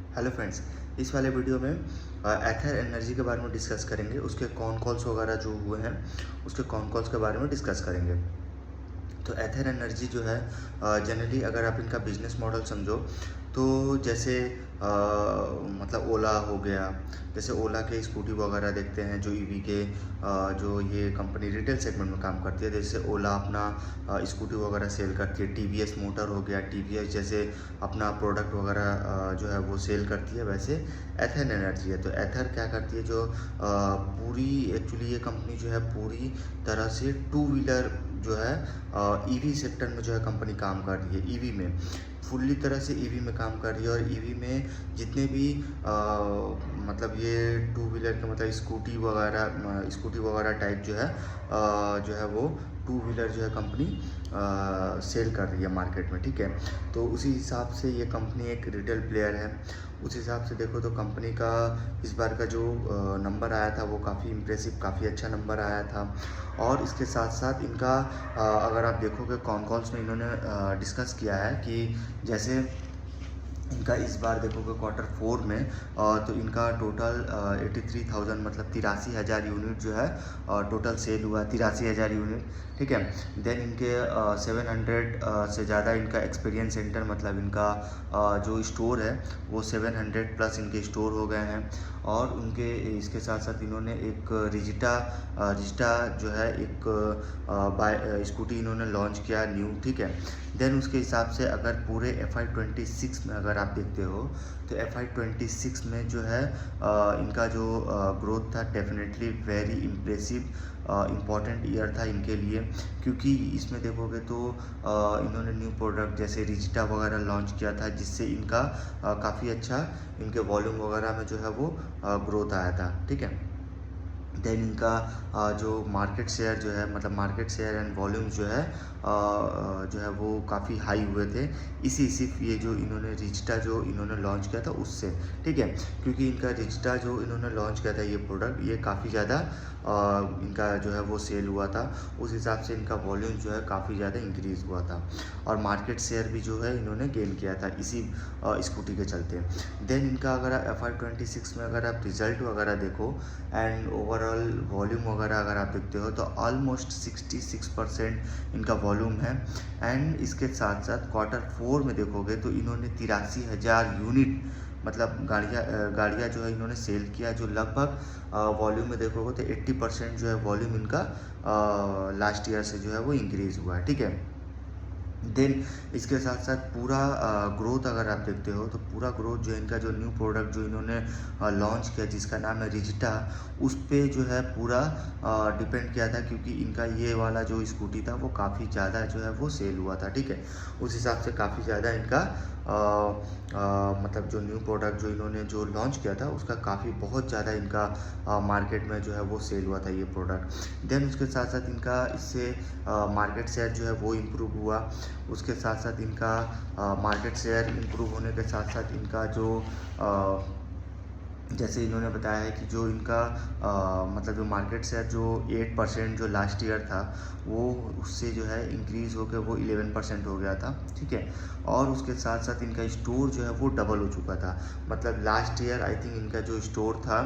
Hello friends, इस वाले video में एथर एनर्जी के बारे में डिस्कस करेंगे। उसके कॉन कॉल्स वगैरह जो हुए हैं उसके कॉन कॉल्स के बारे में डिस्कस करेंगे। तो एथर एनर्जी जो है जनरली अगर आप इनका बिजनेस मॉडल समझो तो जैसे मतलब ओला हो गया। जैसे ओला के स्कूटी वगैरह देखते हैं जो ईवी के जो ये कंपनी रिटेल सेगमेंट में काम करती है। जैसे ओला अपना स्कूटी वगैरह सेल करती है। टीवीएस मोटर हो गया, टीवीएस जैसे अपना प्रोडक्ट वगैरह जो है वो सेल करती है। वैसे एथर एनर्जी है तो एथर क्या करती है जो पूरी एक्चुअली ये कंपनी जो है पूरी तरह से टू व्हीलर जो है ईवी सेक्टर में जो है कंपनी काम कर रही है। ईवी में फुल्ली तरह से ईवी में काम कर रही है। और ईवी में जितने भी मतलब ये टू व्हीलर के मतलब स्कूटी वगैरह टाइप जो है वो टू व्हीलर जो है कंपनी सेल कर रही है मार्केट में। ठीक है, तो उसी हिसाब से ये कंपनी एक रिटेल प्लेयर है। उस हिसाब से देखो तो कंपनी का इस बार का जो नंबर आया था वो काफ़ी इम्प्रेसिव, काफ़ी अच्छा नंबर आया था। और इसके साथ साथ इनका अगर आप देखोगे कॉन कॉल्स में इन्होंने डिस्कस किया है कि जैसे इनका इस बार देखोगे Q4 में तो इनका टोटल 83,000 मतलब 83,000 यूनिट जो है टोटल सेल हुआ, 83,000 यूनिट। ठीक है, देन इनके 700 से ज़्यादा इनका एक्सपीरियंस सेंटर मतलब इनका जो स्टोर है वो 700 प्लस इनके स्टोर हो गए हैं। और उनके इसके साथ साथ इन्होंने एक रिजिटा जो है एक स्कूटी इन्होंने लॉन्च किया न्यू। ठीक है, देन उसके हिसाब से अगर पूरे FY26 में अगर आप देखते हो तो FY26 में जो है इनका जो ग्रोथ था definitely very impressive, important year था इनके लिए। क्योंकि इसमें देखोगे तो इन्होंने न्यू प्रोडक्ट जैसे रिजिटा वगैरह लॉन्च किया था जिससे इनका काफ़ी अच्छा इनके वॉल्यूम वगैरह में जो है वो ग्रोथ आया था। ठीक है, देन इनका जो मार्केट शेयर जो है मतलब मार्केट शेयर एंड वॉल्यूम जो है वो काफ़ी हाई हुए थे इसी सिर्फ ये जो इन्होंने रिजिटा जो इन्होंने लॉन्च किया था उससे। ठीक है, क्योंकि इनका रिजिटा जो इन्होंने लॉन्च किया था ये प्रोडक्ट ये काफ़ी ज़्यादा इनका जो है वो सेल हुआ था। उस हिसाब से इनका वॉल्यूम जो है काफ़ी ज़्यादा इंक्रीज़ हुआ था और मार्केट शेयर भी जो है इन्होंने गेन किया था इसी स्कूटी के चलते। देन इनका अगर FY26 में अगर आप रिजल्ट वगैरह देखो एंड ओवरऑल वॉल्यूम वगैरह अगर आप देखते हो तो ऑलमोस्ट 66% इनका वॉल्यूम है। एंड इसके साथ साथ Q4 में देखोगे तो इन्होंने 83,000 यूनिट मतलब गाड़ियाँ जो है इन्होंने सेल किया, जो लगभग वॉल्यूम में देखोगे तो 80% जो है वॉल्यूम इनका लास्ट ईयर से जो है वो इंक्रीज़ हुआ है। ठीक है, देन इसके साथ साथ पूरा ग्रोथ अगर आप देखते हो तो पूरा ग्रोथ जो है इनका जो न्यू प्रोडक्ट जो इन्होंने लॉन्च किया जिसका नाम है रिजिटा उस पे जो है पूरा डिपेंड किया था। क्योंकि इनका ये वाला जो स्कूटी था वो काफ़ी ज़्यादा जो है वो सेल हुआ था। ठीक है, उस हिसाब से काफ़ी ज़्यादा इनका मतलब जो न्यू प्रोडक्ट जो इन्होंने जो लॉन्च किया था उसका काफ़ी बहुत ज़्यादा इनका मार्केट में जो है वो सेल हुआ था ये प्रोडक्ट। देन उसके साथ साथ इनका इससे मार्केट शेयर जो है वो इम्प्रूव हुआ। उसके साथ साथ इनका मार्केट शेयर इम्प्रूव होने के साथ साथ इनका जो जैसे इन्होंने बताया है कि जो इनका मतलब जो मार्केट शेयर जो 8% जो लास्ट ईयर था वो उससे जो है इंक्रीज़ होकर वो 11% हो गया था। ठीक है, और उसके साथ साथ इनका स्टोर जो है वो डबल हो चुका था। मतलब लास्ट ईयर आई थिंक इनका जो स्टोर था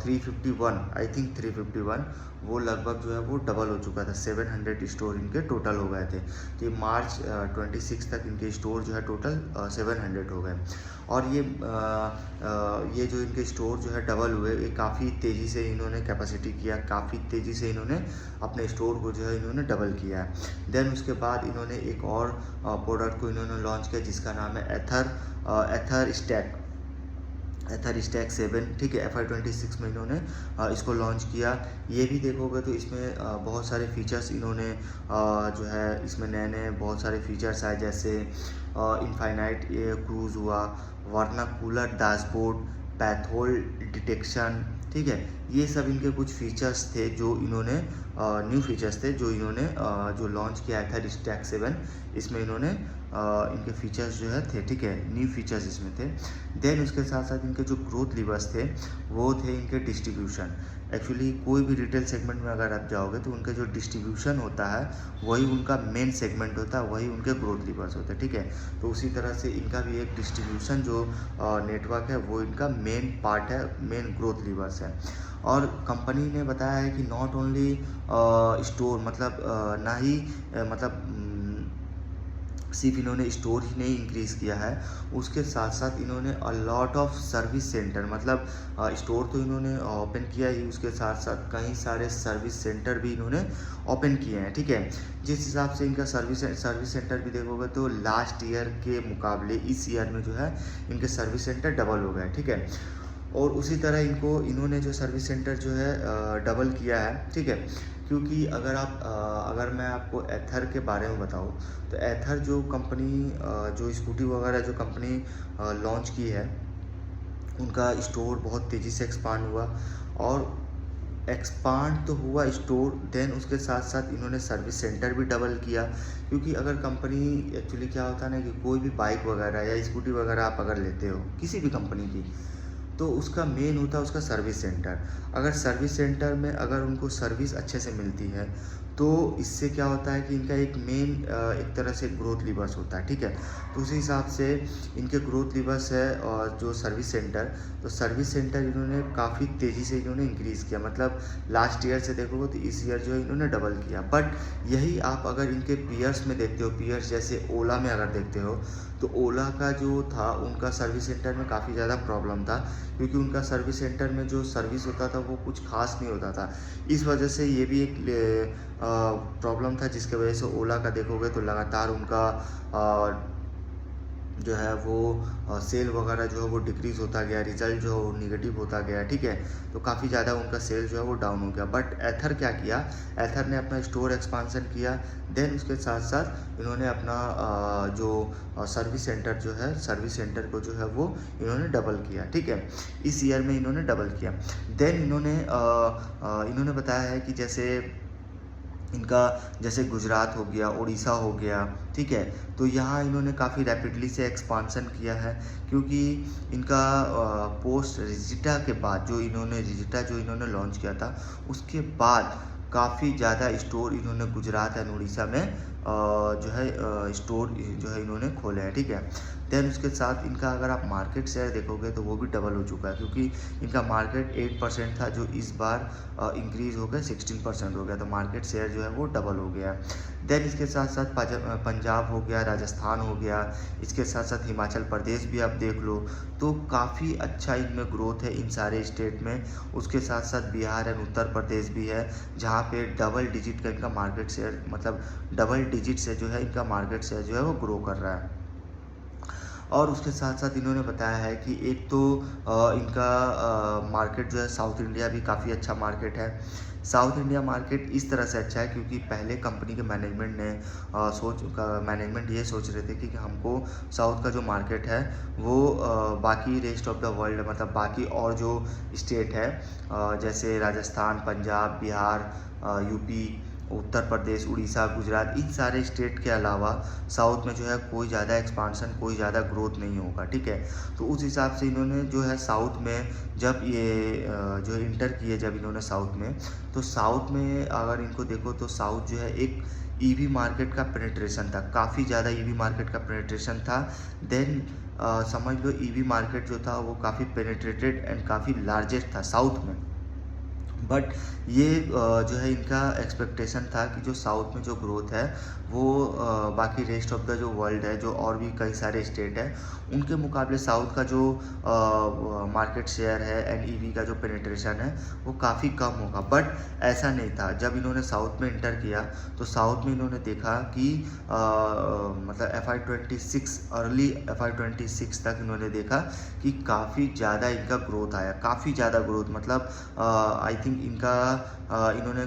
351 आई थिंक 351 वो लगभग जो है वो डबल हो चुका था। 700 स्टोर इनके टोटल हो गए थे। तो ये मार्च 26 तक इनके स्टोर जो है टोटल 700 हो गए। और ये जो इनके स्टोर जो है डबल हुए, ये काफ़ी तेज़ी से इन्होंने कैपेसिटी किया, काफ़ी तेज़ी से इन्होंने अपने स्टोर को जो है इन्होंने डबल किया है। देन उसके बाद इन्होंने एक और प्रोडक्ट को इन्होंने लॉन्च किया जिसका नाम है एथर स्टैक 7। ठीक है, FY26 में इन्होंने इसको लॉन्च किया। ये भी देखोगे तो इसमें बहुत सारे फीचर्स इन्होंने जो है इसमें नए नए बहुत सारे फीचर्स आए जैसे इनफाइनाइट क्रूज़ हुआ, वर्नाकुलर डैशबोर्ड, पैथोल डिटेक्शन। ठीक है, ये सब इनके कुछ फीचर्स थे जो इन्होंने न्यू फीचर्स थे जो इन्होंने जो लॉन्च किया था स्टैक 7 इसमें इन्होंने इनके फीचर्स जो है थे, ठीक है, न्यू फीचर्स इसमें थे। देन उसके साथ साथ इनके जो ग्रोथ लीवर्स थे वो थे इनके डिस्ट्रीब्यूशन। एक्चुअली कोई भी रिटेल सेगमेंट में अगर आप जाओगे तो उनके जो डिस्ट्रीब्यूशन होता है वही उनका मेन सेगमेंट होता है, वही उनके ग्रोथ लीवर्स होते हैं, ठीक है। तो उसी तरह से इनका भी एक डिस्ट्रीब्यूशन जो नेटवर्क है वो इनका मेन पार्ट है, मेन ग्रोथ लीवर्स है। और कंपनी ने बताया है कि नॉट ओनली स्टोर, मतलब ना ही मतलब सिर्फ इन्होंने स्टोर ही नहीं इंक्रीज़ किया है, उसके साथ साथ इन्होंने a lot of service centre, मतलब स्टोर तो इन्होंने ओपन किया ही, उसके साथ साथ कई सारे सर्विस सेंटर भी इन्होंने ओपन किए हैं, ठीक है। जिस हिसाब से इनका सर्विस सेंटर भी देखोगे तो लास्ट ईयर के मुकाबले इस ईयर में जो है इनके सर्विस सेंटर डबल हो गए, ठीक है। और उसी तरह इन्होंने जो सर्विस सेंटर जो है डबल किया है, ठीक है। क्योंकि अगर मैं आपको एथर के बारे में बताऊं तो एथर जो कंपनी जो स्कूटी वगैरह जो कंपनी लॉन्च की है, उनका स्टोर बहुत तेज़ी से एक्सपांड हुआ। और एक्सपांड तो हुआ स्टोर, देन उसके साथ साथ इन्होंने सर्विस सेंटर भी डबल किया। क्योंकि अगर कंपनी, एक्चुअली क्या होता है ना कि कोई भी बाइक वगैरह या स्कूटी वगैरह आप अगर लेते हो किसी भी कंपनी की, तो उसका मेन होता है उसका सर्विस सेंटर। अगर सर्विस सेंटर में अगर उनको सर्विस अच्छे से मिलती है तो इससे क्या होता है कि इनका एक मेन एक तरह से ग्रोथ लीवर्स होता है, ठीक है। तो उसी हिसाब से इनके ग्रोथ लीवर्स है और जो सर्विस सेंटर, तो सर्विस सेंटर इन्होंने काफ़ी तेज़ी से इन्होंने इंक्रीज़ किया। मतलब लास्ट ईयर से देखोगे तो इस ईयर जो है इन्होंने डबल किया। बट यही आप अगर इनके पीयर्स में देखते हो, पीयर्स जैसे ओला में अगर देखते हो तो ओला का जो था उनका सर्विस सेंटर में काफ़ी ज़्यादा प्रॉब्लम था। क्योंकि उनका सर्विस सेंटर में जो सर्विस होता था वो कुछ खास नहीं होता था। इस वजह से ये भी एक प्रॉब्लम था, जिसके वजह से ओला का देखोगे तो लगातार उनका जो है वो सेल वगैरह जो है वो डिक्रीज़ होता गया, रिजल्ट जो है वो निगेटिव होता गया, ठीक है। तो काफ़ी ज़्यादा उनका सेल जो है वो डाउन हो गया। बट एथर क्या किया, एथर ने अपना स्टोर एक्सपांसन किया। देन उसके साथ साथ इन्होंने अपना जो सर्विस सेंटर जो है, सर्विस सेंटर को जो है वो इन्होंने डबल किया, ठीक है। इस ईयर में इन्होंने डबल किया। देन इन्होंने बताया है कि जैसे इनका जैसे गुजरात हो गया, उड़ीसा हो गया, ठीक है। तो यहाँ इन्होंने काफ़ी रैपिडली से एक्सपांसन किया है। क्योंकि इनका पोस्ट रिजिटा के बाद जो इन्होंने लॉन्च किया था, उसके बाद काफ़ी ज़्यादा स्टोर इन्होंने गुजरात एंड उड़ीसा में जो है स्टोर जो है इन्होंने खोले हैं, ठीक है। देन उसके साथ इनका अगर आप मार्केट शेयर देखोगे तो वो भी डबल हो चुका है। क्योंकि इनका मार्केट 8% था, जो इस बार इंक्रीज़ होकर 16% हो गया। तो मार्केट शेयर जो है वो डबल हो गया। देन इसके साथ साथ पंजाब हो गया, राजस्थान हो गया, इसके साथ साथ हिमाचल प्रदेश भी आप देख लो, तो काफ़ी अच्छा इनमें ग्रोथ है इन सारे स्टेट में। उसके साथ साथ बिहार एंड उत्तर प्रदेश भी है, जहाँ पे डबल डिजिट का इनका मार्केट शेयर, मतलब डबल डिजिट से जो है इनका मार्केट शेयर जो है वो ग्रो कर रहा है। और उसके साथ साथ इन्होंने बताया है कि एक तो इनका मार्केट जो है साउथ इंडिया भी काफ़ी अच्छा मार्केट है। साउथ इंडिया मार्केट इस तरह से अच्छा है क्योंकि पहले कंपनी के मैनेजमेंट ने मैनेजमेंट ये सोच रहे थे कि हमको साउथ का जो मार्केट है वो बाकी रेस्ट ऑफ द वर्ल्ड, मतलब बाकी और जो स्टेट है जैसे राजस्थान, पंजाब, बिहार, यूपी, उत्तर प्रदेश, उड़ीसा, गुजरात, इन सारे स्टेट के अलावा साउथ में जो है कोई ज़्यादा एक्सपांसन, कोई ज़्यादा ग्रोथ नहीं होगा, ठीक है। तो उस हिसाब से इन्होंने जो है साउथ में जब ये जो इंटर किए जब इन्होंने साउथ में, तो साउथ में अगर इनको देखो तो साउथ जो है एक ईवी मार्केट का पेनिट्रेशन था, काफ़ी ज़्यादा ईवी मार्केट का पेनिट्रेशन था। देन समझ लो ईवी मार्केट जो था वो काफ़ी पेनिट्रेटेड एंड काफ़ी लार्जेस्ट था साउथ में। बट ये जो है इनका एक्सपेक्टेशन था कि जो साउथ में जो ग्रोथ है वो बाकी रेस्ट ऑफ द जो वर्ल्ड है, जो और भी कई सारे स्टेट है, उनके मुकाबले साउथ का जो मार्केट शेयर है एंड ईवी का जो पेनिट्रेशन है वो काफ़ी कम होगा। बट ऐसा नहीं था। जब इन्होंने साउथ में इंटर किया तो साउथ में इन्होंने देखा कि मतलब FY26 अर्ली FY26 तक इन्होंने देखा कि काफ़ी ज़्यादा इनका ग्रोथ आया, काफ़ी ज़्यादा ग्रोथ, मतलब आई थिंक इनका इन्होंने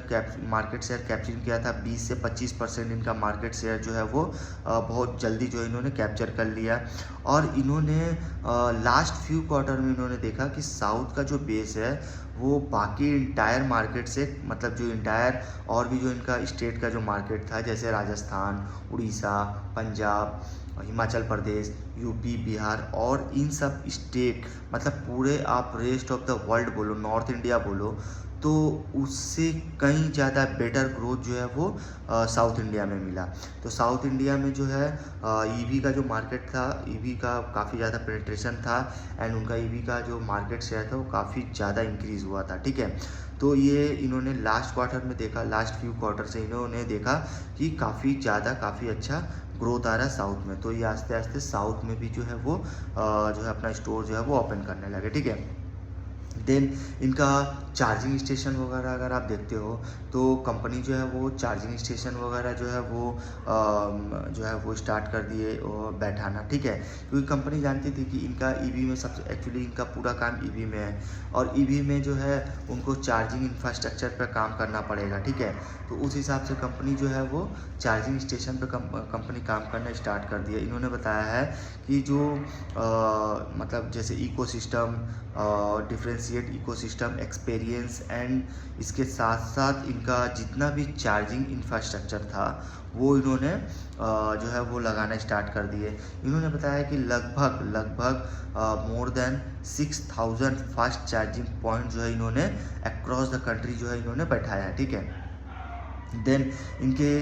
मार्केट शेयर कैप्चर किया था 20 से 25% इनका मार्केट शेयर जो है वो बहुत जल्दी जो इन्होंने कैप्चर कर लिया। और इन्होंने लास्ट फ्यू क्वार्टर में इन्होंने देखा कि साउथ का जो बेस है वो बाकी इंटायर मार्केट से, मतलब जो इंटायर और भी जो इनका स्टेट का जो मार्केट था जैसे राजस्थान, उड़ीसा, पंजाब, हिमाचल प्रदेश, यूपी, बिहार और इन सब स्टेट, मतलब पूरे आप रेस्ट ऑफ द वर्ल्ड बोलो, नॉर्थ इंडिया बोलो, तो उससे कहीं ज़्यादा बेटर ग्रोथ जो है वो साउथ इंडिया में मिला। तो साउथ इंडिया में जो है ईवी का जो मार्केट था, ईवी का काफ़ी ज़्यादा पेनिट्रेशन था एंड उनका ईवी का जो मार्केट शेयर था वो काफ़ी ज़्यादा इंक्रीज़ हुआ था, ठीक है। तो ये इन्होंने लास्ट क्वार्टर में देखा, लास्ट फ्यू क्वार्टर से इन्होंने देखा कि काफ़ी अच्छा ग्रोथ आ रहा है साउथ में। तो ये आस्ते आस्ते साउथ में भी जो है वो जो है अपना स्टोर जो है वो ओपन करने लगे, ठीक है। देन इनका चार्जिंग स्टेशन वगैरह अगर आप देखते हो तो कंपनी जो है वो चार्जिंग स्टेशन वगैरह जो है वो स्टार्ट कर दिए बैठाना, ठीक है। क्योंकि कंपनी जानती थी कि इनका ईवी में सबसे एक्चुअली इनका पूरा काम ईवी में है और ईवी में जो है उनको चार्जिंग इंफ्रास्ट्रक्चर पर काम करना पड़ेगा, ठीक है। तो उस हिसाब से कंपनी जो है वो चार्जिंग स्टेशन पर कंपनी काम करना स्टार्ट कर दिया। इन्होंने बताया है कि जो मतलब जैसे ecosystem, differentiate ecosystem experience and इसके साथ साथ इनका जितना भी चार्जिंग इंफ्रास्ट्रक्चर था वो इन्होंने जो है वो लगाना स्टार्ट कर दिए। इन्होंने बताया कि लगभग more than 6000 fast charging point जो है इन्होंने अक्रॉस द कंट्री जो है इन्होंने बैठाया है, ठीक है। देन इनके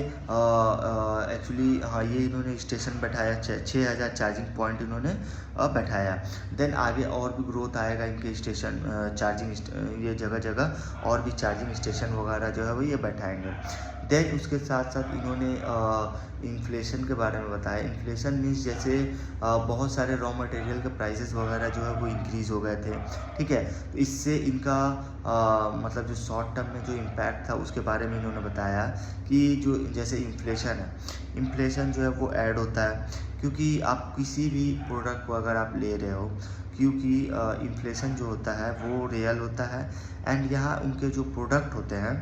एक्चुअली हाँ ये इन्होंने स्टेशन बैठाया 6000 चार्जिंग पॉइंट इन्होंने बैठाया। देन आगे और भी ग्रोथ आएगा इनके स्टेशन चार्जिंग ये जगह जगह और भी चार्जिंग स्टेशन वगैरह जो है वो ये बैठाएंगे। देन उसके साथ साथ इन्होंने इन्फ्लेशन के बारे में बताया। इन्फ्लेशन मीन्स जैसे बहुत सारे रॉ मटेरियल के प्राइसेस वगैरह जो है वो इंक्रीज़ हो गए थे, ठीक है। तो इससे इनका मतलब जो शॉर्ट टर्म में जो इम्पैक्ट था उसके बारे में इन्होंने बताया कि जो जैसे इन्फ्लेशन है, इन्फ्लेशन जो है वो ऐड होता है क्योंकि आप किसी भी प्रोडक्ट को अगर आप ले रहे हो, क्योंकि इन्फ्लेशन जो होता है वो रियल होता है एंड यहाँ उनके जो प्रोडक्ट होते हैं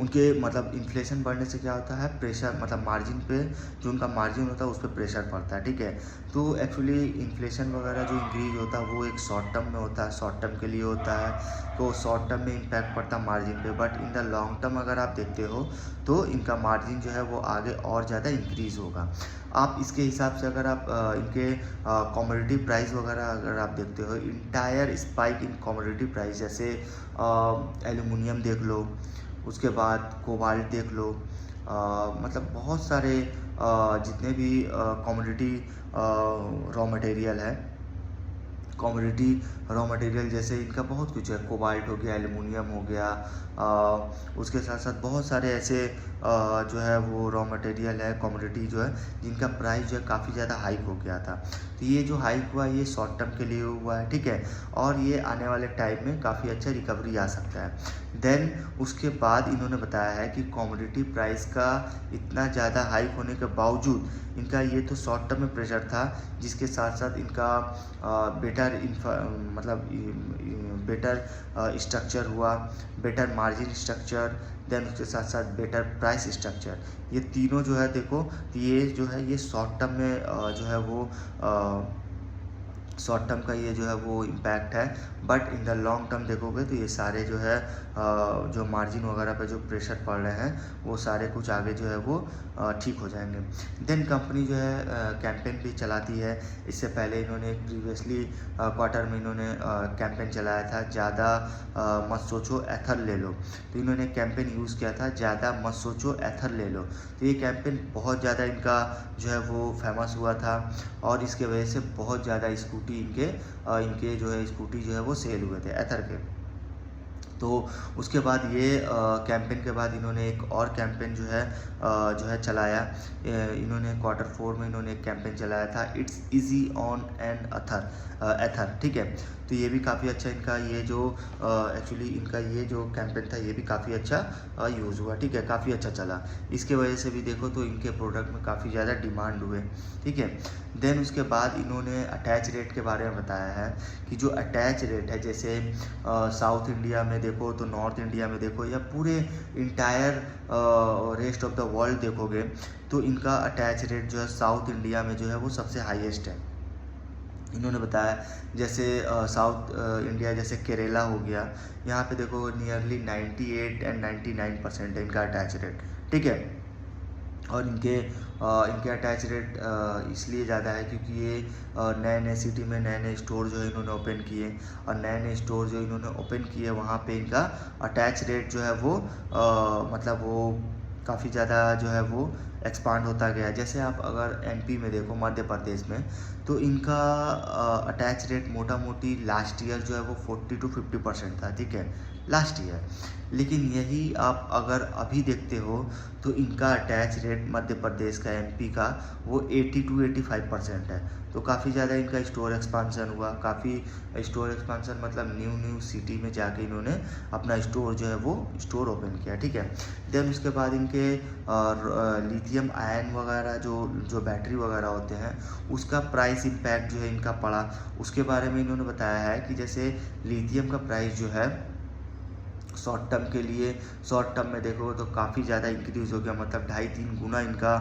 उनके मतलब इन्फ्लेशन बढ़ने से क्या होता है, प्रेशर मतलब मार्जिन पे जो उनका मार्जिन होता है उस पर प्रेशर पड़ता है, ठीक है। तो एक्चुअली इन्फ्लेशन वगैरह जो इंक्रीज होता है वो एक शॉर्ट टर्म में होता है, शॉर्ट टर्म के लिए होता है, तो शॉर्ट टर्म में इम्पैक्ट पड़ता है मार्जिन पे। But in the long term अगर आप देखते हो तो इनका मार्जिन जो है वो आगे और ज़्यादा इंक्रीज़ होगा। आप इसके हिसाब से अगर आप इनके कमोडिटी प्राइस वगैरह अगर आप देखते हो, entire spike in commodity price, जैसे एल्युमिनियम देख लो, उसके बाद कोबाल्ट देख लो, मतलब बहुत सारे जितने भी कमोडिटी रॉ मटेरियल है, कमोडिटी रॉ मटेरियल जैसे इनका बहुत कुछ है, कोबाल्ट हो गया, एल्युमिनियम हो गया, उसके साथ साथ बहुत सारे ऐसे जो है वो रॉ मटेरियल है, कमोडिटी जो है जिनका प्राइस जो है काफ़ी ज़्यादा हाइक हो गया था। तो ये जो हाइक हुआ ये शॉर्ट टर्म के लिए हुआ है, ठीक है, और ये आने वाले टाइम में काफ़ी अच्छा रिकवरी आ सकता है। देन उसके बाद इन्होंने बताया है कि कमोडिटी प्राइस का इतना ज़्यादा हाइक होने के बावजूद इनका ये तो शॉर्ट टर्म में प्रेशर था, जिसके साथ साथ इनका बेटर मतलब बेटर स्ट्रक्चर हुआ, बेटर मार्जिन स्ट्रक्चर, देन उसके साथ साथ बेटर प्राइस स्ट्रक्चर, ये तीनों जो है देखो ये जो है ये शॉर्ट टर्म में जो है वो शॉर्ट टर्म का ये जो है वो इम्पैक्ट है। But in the long term देखोगे तो ये सारे जो है जो मार्जिन वगैरह पे जो प्रेशर पड़ रहे हैं वो सारे कुछ आगे जो है वो ठीक हो जाएंगे। देन कंपनी जो है कैंपेन भी चलाती है। इससे पहले इन्होंने प्रीवियसली क्वार्टर में इन्होंने कैंपेन चलाया था, ज़्यादा मत सोचो एथर ले लो। तो इन्होंने कैंपेन यूज़ किया था, ज़्यादा मत सोचो एथर ले लो। तो ये कैंपेन बहुत ज़्यादा इनका जो है वो फेमस हुआ था और इसके वजह से बहुत ज़्यादा स्कूटी इनके जो है स्कूटी जो है वो सेल हुए थे एथर के। तो उसके बाद ये कैंपेन के बाद इन्होंने एक और कैंपेन जो है चलाया। इन्होंने क्वार्टर 4 में इन्होंने एक कैंपेन चलाया था, इट्स इजी ऑन एंड एथर, ठीक है। तो ये भी काफ़ी अच्छा इनका ये जो एक्चुअली इनका ये जो कैंपेन था ये भी काफ़ी अच्छा यूज़ हुआ, ठीक है, काफ़ी अच्छा चला। इसके वजह से भी देखो तो इनके प्रोडक्ट में काफ़ी ज़्यादा डिमांड हुए, ठीक है। देन उसके बाद इन्होंने अटैच रेट के बारे में बताया है कि जो अटैच रेट है, जैसे साउथ इंडिया में देखो तो नॉर्थ इंडिया में देखो या पूरे entire rest of the world देखोगे तो इनका अटैच रेट जो है साउथ इंडिया में जो है वो सबसे हाईएस्ट है। इन्होंने बताया जैसे साउथ इंडिया जैसे केरला हो गया, यहाँ पे देखो नियरली 98 एंड 99% है इनका अटैच रेट, ठीक है। और इनके अटैच रेट इसलिए ज़्यादा है क्योंकि ये नए नए सिटी में नए नए स्टोर जो है इन्होंने ओपन किए, और नए नए स्टोर जो इन्होंने ओपन किए वहाँ पे इनका अटैच रेट जो है वो मतलब वो काफ़ी ज़्यादा जो है वो एक्सपांड होता गया। जैसे आप अगर एमपी में देखो, मध्य प्रदेश में, तो इनका अटैच रेट मोटा मोटी लास्ट ईयर जो है वो 40 to 50% था, ठीक है, लास्ट ईयर। लेकिन यही आप अगर अभी देखते हो तो इनका अटैच रेट मध्य प्रदेश का, एमपी का, वो 80 to 85% है। तो काफ़ी ज़्यादा इनका स्टोर एक्सपांसन हुआ, काफ़ी स्टोर एक्सपांसन मतलब न्यू सिटी में जाके इन्होंने अपना स्टोर जो है वो स्टोर ओपन किया, ठीक है। देन उसके बाद इनके लिथियम आयन वगैरह जो बैटरी वगैरह होते हैं उसका प्राइस इम्पैक्ट जो है इनका पड़ा, उसके बारे में इन्होंने बताया है कि जैसे लिथियम का प्राइस जो है शॉर्ट टर्म के लिए, शॉर्ट टर्म में देखो तो काफ़ी ज़्यादा इंक्रीज़ हो गया, मतलब 2.5-3 गुना इनका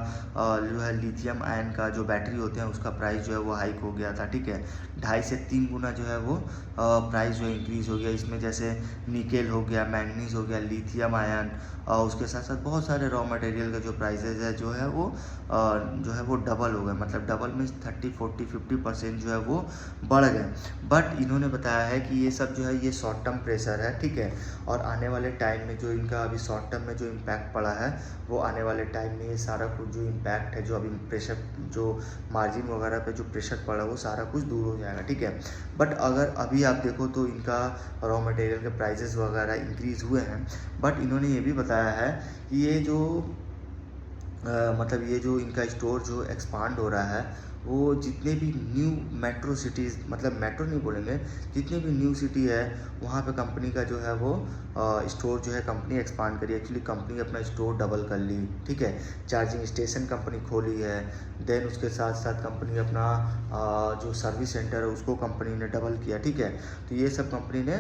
जो है लिथियम आयन का जो बैटरी होते हैं उसका प्राइस जो है वो हाइक हो गया था, ठीक है। 2.5 से 3 गुना जो है वो प्राइस जो है इंक्रीज़ हो गया। इसमें जैसे निकेल हो गया, मैंगनीज हो गया, लिथियम आयन, उसके साथ साथ बहुत सारे रॉ मटेरियल के जो प्राइसेज है जो है वो डबल हो गए, मतलब डबल में 30-40-50% जो है वो बढ़ गए। बट इन्होंने बताया है कि ये सब जो है ये शॉर्ट टर्म प्रेशर है, ठीक है, और आने वाले टाइम में जो इनका अभी शॉर्ट टर्म में जो इम्पैक्ट पड़ा है वो आने वाले टाइम में ये सारा कुछ जो इम्पैक्ट है, जो अभी प्रेशर, जो मार्जिन वगैरह पे जो प्रेशर पड़ा वो सारा कुछ दूर हो जाएगा, ठीक है। बट अगर अभी आप देखो तो इनका रॉ मटेरियल के प्राइसेस वगैरह इंक्रीज़ हुए हैं, बट इन्होंने ये भी बताया है कि ये जो मतलब ये जो इनका स्टोर जो एक्सपांड हो रहा है वो जितने भी न्यू मेट्रो सिटीज़, मतलब मेट्रो नहीं बोलेंगे, जितने भी न्यू सिटी है वहाँ पे कंपनी का जो है वो स्टोर जो है कंपनी एक्सपांड करी। एक्चुअली कंपनी अपना स्टोर डबल कर ली, ठीक है, चार्जिंग स्टेशन कंपनी खोली है। देन उसके साथ साथ कंपनी अपना जो सर्विस सेंटर है उसको कंपनी ने डबल किया, ठीक है। तो ये सब कंपनी ने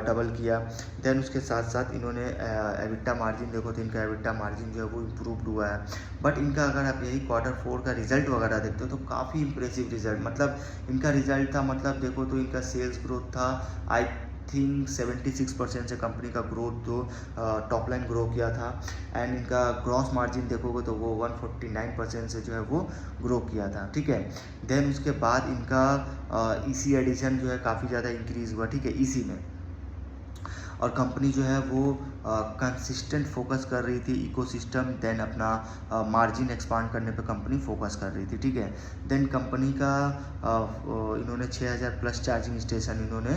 डबल किया। देन उसके साथ साथ इन्होंने एबिटा मार्जिन देखो तो इनका एबिटा मार्जिन जो है वो इम्प्रूव्ड हुआ है। बट इनका अगर आप यही Q4 का रिजल्ट वगैरह देखते हो तो काफ़ी इंप्रेसिव रिजल्ट, मतलब इनका रिजल्ट था, मतलब देखो तो इनका सेल्स ग्रोथ था आई थिंक 76% से कंपनी का ग्रोथ जो टॉप लाइन ग्रो किया था। एंड इनका ग्रॉस मार्जिन देखोगे तो वो 149% से जो है वो ग्रो किया था, ठीक है। देन उसके बाद इनका ईसी एडिशन जो है काफ़ी ज़्यादा इंक्रीज़ हुआ, ठीक है, ईसी में। और कंपनी जो है वो कंसिस्टेंट फोकस कर रही थी इकोसिस्टम, देन अपना मार्जिन एक्सपांड करने पे कंपनी फोकस कर रही थी, ठीक है। देन कंपनी का इन्होंने 6000 प्लस चार्जिंग स्टेशन इन्होंने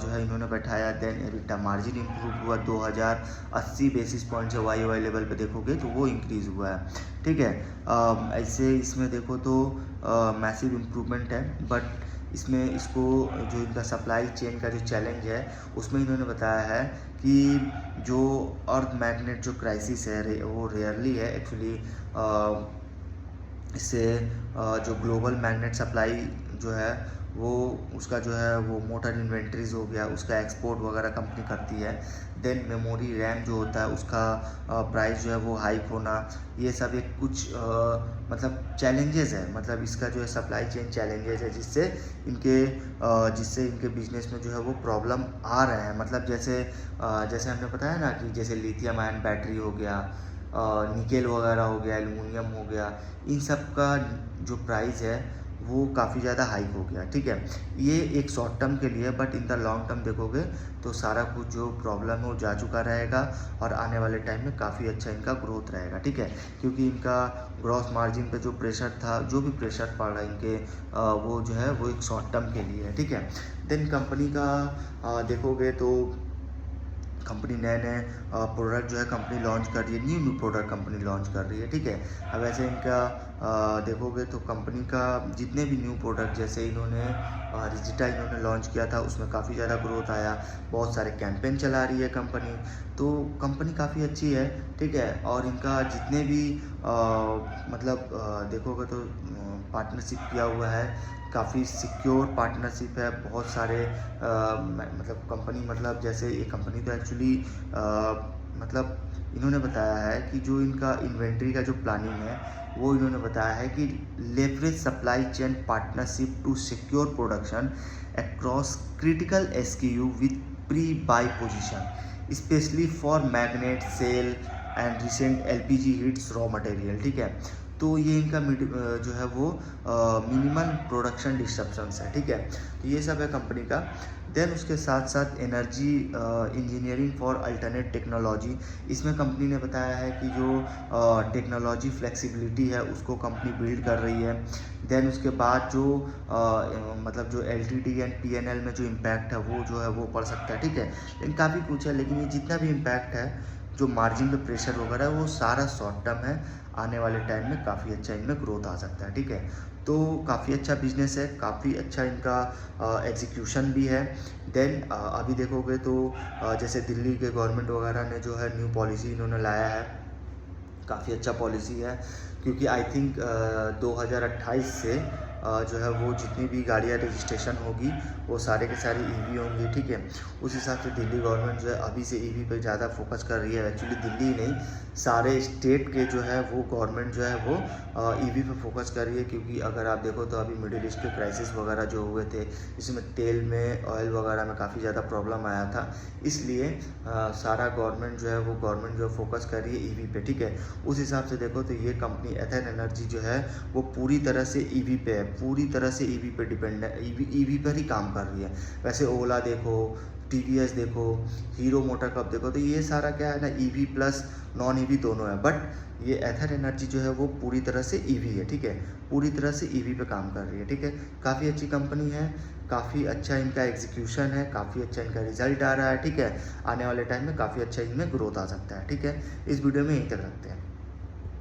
जो है इन्होंने बैठाया। देन एबिटा मार्जिन इंप्रूव हुआ 2080 बेसिस पॉइंट से वाई लेवल पे देखोगे तो वो इंक्रीज़ हुआ है, ठीक है। ऐसे इसमें देखो तो मैसिव इम्प्रूवमेंट है। बट इसमें इसको जो इनका सप्लाई चेन का जो चैलेंज है उसमें इन्होंने बताया है कि जो अर्थ मैग्नेट जो क्राइसिस है वो रेयरली है एक्चुअली। इससे जो ग्लोबल मैग्नेट सप्लाई जो है वो उसका जो है वो मोटर इन्वेंट्रीज हो गया, उसका एक्सपोर्ट वगैरह कंपनी करती है। देन मेमोरी रैम जो होता है उसका प्राइस जो है वो हाइक होना, ये सब एक कुछ मतलब चैलेंजेस है, मतलब इसका जो है सप्लाई चेन चैलेंजेस है जिससे इनके बिजनेस में जो है वो प्रॉब्लम आ रहे हैं। मतलब जैसे हमने बताया ना कि जैसे लिथियम आयन बैटरी हो गया, निकेल वगैरह हो गया, एल्युमिनियम हो गया, इन सब का जो प्राइस है वो काफ़ी ज़्यादा हाइक हो गया, ठीक है। ये एक शॉर्ट टर्म के लिए, but in the long term देखोगे तो सारा कुछ जो प्रॉब्लम है वो जा चुका रहेगा और आने वाले टाइम में काफ़ी अच्छा इनका ग्रोथ रहेगा, ठीक है। क्योंकि इनका ग्रॉस मार्जिन पे जो प्रेशर था, जो भी प्रेशर पड़ रहा है इनके वो जो है वो एक शॉर्ट टर्म के लिए है, ठीक है। देन कंपनी का देखोगे तो कंपनी नए प्रोडक्ट जो है कंपनी लॉन्च कर रही है, न्यू प्रोडक्ट कंपनी लॉन्च कर रही है, ठीक है। अब ऐसे इनका देखोगे तो कंपनी का जितने भी न्यू प्रोडक्ट, जैसे इन्होंने रिजिटा इन्होंने लॉन्च किया था उसमें काफ़ी ज़्यादा ग्रोथ आया, बहुत सारे कैंपेन चला रही है कंपनी, तो कंपनी काफ़ी अच्छी है, ठीक है। और इनका जितने भी मतलब देखोगे तो पार्टनरशिप किया हुआ है, काफ़ी सिक्योर पार्टनरशिप है, बहुत सारे मतलब कंपनी, मतलब जैसे ये कंपनी तो एक्चुअली मतलब इन्होंने बताया है कि जो इनका इन्वेंट्री का जो प्लानिंग है वो इन्होंने बताया है कि leverage supply chain partnership to secure production across critical SQ with pre buy position specially for magnet cell and recent LPG hits raw material, ठीक है। तो ये इनका जो है वो मिनिमल प्रोडक्शन डिस्ट्रप्शंस है, ठीक है। तो ये सब है कंपनी का। देन उसके साथ साथ energy engineering for alternate technology, इसमें कंपनी ने बताया है कि जो टेक्नोलॉजी फ्लेक्सिबिलिटी है उसको कंपनी बिल्ड कर रही है। देन उसके बाद जो मतलब जो एलटीडी एंड पीएनएल में जो इम्पैक्ट है वो जो है वो पड़ सकता है, ठीक है। लेकिन काफ़ी कुछ है, लेकिन ये जितना भी इम्पैक्ट है, जो मार्जिन पे प्रेशर वगैरह है, वो सारा शॉर्ट टर्म है। आने वाले टाइम में काफ़ी अच्छा इनमें ग्रोथ आ सकता है, ठीक है। तो काफ़ी अच्छा बिजनेस है, काफ़ी अच्छा इनका एग्जीक्यूशन भी है। देन अभी देखोगे तो जैसे दिल्ली के गवर्नमेंट वगैरह ने जो है न्यू पॉलिसी इन्होंने लाया है, काफ़ी अच्छा पॉलिसी है, क्योंकि आई थिंक 2028 से जो है वो जितनी भी गाड़ियाँ रजिस्ट्रेशन होगी वो सारे के सारे ईवी होंगी, ठीक है। उस हिसाब से दिल्ली गवर्नमेंट जो है अभी से ईवी पे ज़्यादा फोकस कर रही है। एक्चुअली दिल्ली ही नहीं, सारे स्टेट के जो है वो गवर्नमेंट जो है वो ईवी पे फोकस कर रही है, क्योंकि अगर आप देखो तो अभी मिडिल ईस्ट के क्राइसिस वगैरह जो हुए थे, जिसमें तेल में, ऑयल वगैरह में काफ़ी ज़्यादा प्रॉब्लम आया था, इसलिए सारा गवर्नमेंट जो है वो गवर्नमेंट जो फोकस कर रही है ईवी पे, ठीक है। उस हिसाब से देखो तो ये कंपनी एथर एनर्जी जो है वो पूरी तरह से ईवी पे है, पूरी तरह से ईवी पे डिपेंड है, ईवी पर ही काम कर रही है। वैसे ओला देखो, टीवीएस देखो, हीरो मोटर कप देखो, तो ये सारा क्या है ना, ईवी प्लस नॉन ईवी दोनों है। बट ये एथर एनर्जी जो है वो पूरी तरह से ईवी है, ठीक है, पूरी तरह से ईवी पे काम कर रही है, ठीक है। काफ़ी अच्छी कंपनी है, काफ़ी अच्छा इनका एग्जीक्यूशन है, काफ़ी अच्छा इनका रिजल्ट आ रहा है, ठीक है। आने वाले टाइम में काफ़ी अच्छा इनमें ग्रोथ आ सकता है, ठीक है। इस वीडियो में यहीं तक रखते हैं।